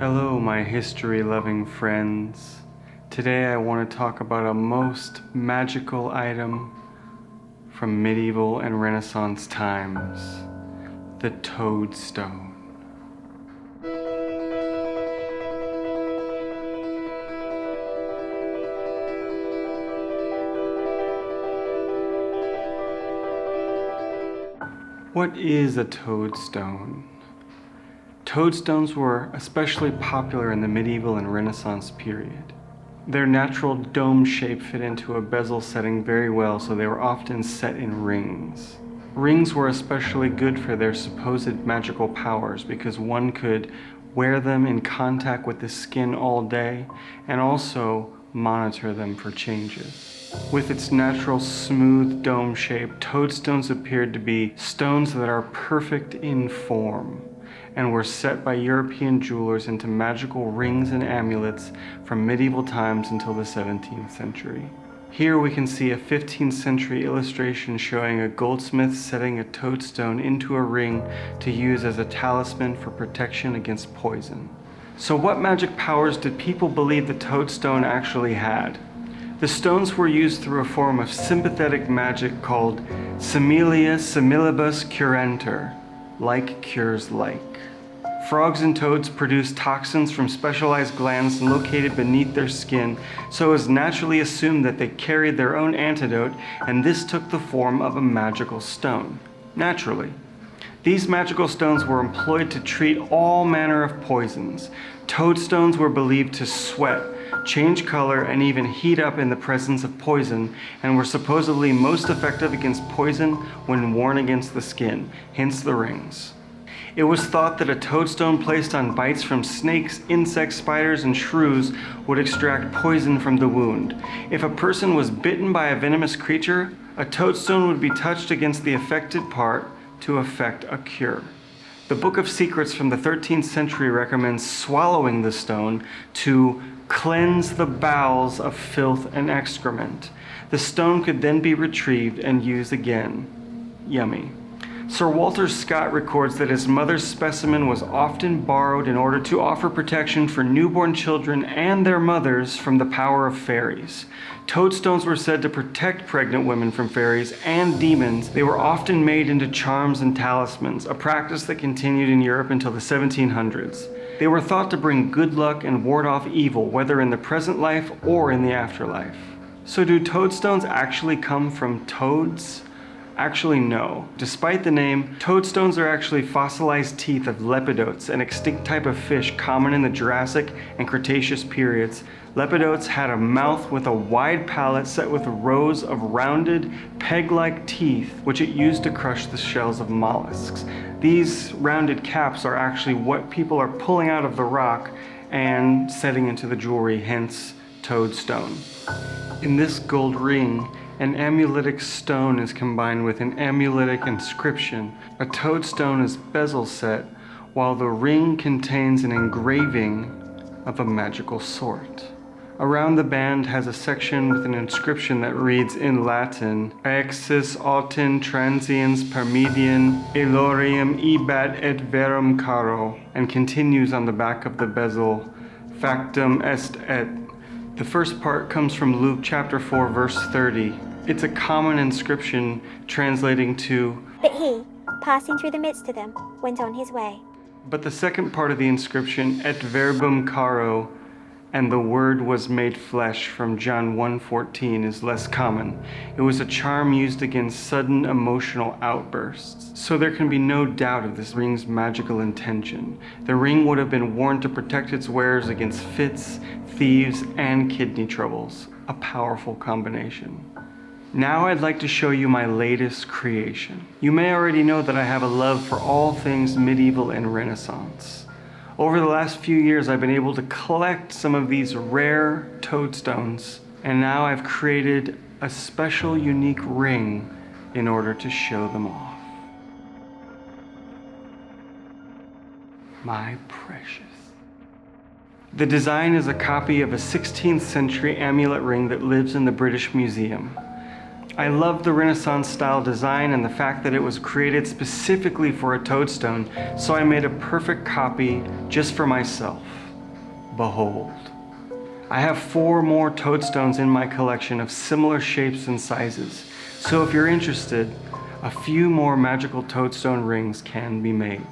Hello, my history-loving friends. Today I want to talk about a most magical item from medieval and Renaissance times, the Toadstone. What is a toadstone? Toadstones were especially popular in the medieval and Renaissance period. Their natural dome shape fit into a bezel setting very well, so they were often set in rings. Rings were especially good for their supposed magical powers because one could wear them in contact with the skin all day and also monitor them for changes. With its natural smooth dome shape, toadstones appeared to be stones that are perfect in form and were set by European jewelers into magical rings and amulets from medieval times until the 17th century. Here we can see a 15th century illustration showing a goldsmith setting a toadstone into a ring to use as a talisman for protection against poison. So what magic powers did people believe the toadstone actually had? The stones were used through a form of sympathetic magic called similia similibus curantur, like cures like. Frogs and toads produce toxins from specialized glands located beneath their skin, so it was naturally assumed that they carried their own antidote, and this took the form of a magical stone. Naturally. These magical stones were employed to treat all manner of poisons. Toadstones were believed to sweat, change color, and even heat up in the presence of poison, and were supposedly most effective against poison when worn against the skin, hence the rings. It was thought that a toadstone placed on bites from snakes, insects, spiders, and shrews would extract poison from the wound. If a person was bitten by a venomous creature, a toadstone would be touched against the affected part to effect a cure. The Book of Secrets from the 13th century recommends swallowing the stone to cleanse the bowels of filth and excrement. The stone could then be retrieved and used again. Yummy. Sir Walter Scott records that his mother's specimen was often borrowed in order to offer protection for newborn children and their mothers from the power of fairies. Toadstones were said to protect pregnant women from fairies and demons. They were often made into charms and talismans, a practice that continued in Europe until the 1700s. They were thought to bring good luck and ward off evil, whether in the present life or in the afterlife. So do toadstones actually come from toads? Actually, no. Despite the name, toadstones are actually fossilized teeth of lepidotes, an extinct type of fish common in the Jurassic and Cretaceous periods. Lepidotes had a mouth with a wide palate set with rows of rounded, peg-like teeth, which it used to crush the shells of mollusks. These rounded caps are actually what people are pulling out of the rock and setting into the jewelry, hence toadstone. In this gold ring, an amuletic stone is combined with an amuletic inscription. A toadstone is bezel set, while the ring contains an engraving of a magical sort. Around the band has a section with an inscription that reads in Latin, Exis autem transiens parmedian elorium ebat et verum caro, and continues on the back of the bezel, Factum est et. The first part comes from Luke chapter 4, verse 30. It's a common inscription translating to, But he, passing through the midst of them, went on his way. But the second part of the inscription, et verbum caro, and the word was made flesh from John 1:14, is less common. It was a charm used against sudden emotional outbursts. So there can be no doubt of this ring's magical intention. The ring would have been worn to protect its wearers against fits, thieves, and kidney troubles. A powerful combination. Now I'd like to show you my latest creation. You may already know that I have a love for all things medieval and Renaissance. Over the last few years, I've been able to collect some of these rare toadstones, and now I've created a special, unique ring in order to show them off. My precious. The design is a copy of a 16th century amulet ring that lives in the British Museum. I love the Renaissance style design and the fact that it was created specifically for a toadstone, so I made a perfect copy just for myself. behold. I have 4 more toadstones in my collection of similar shapes and sizes, so if you're interested, a few more magical toadstone rings can be made.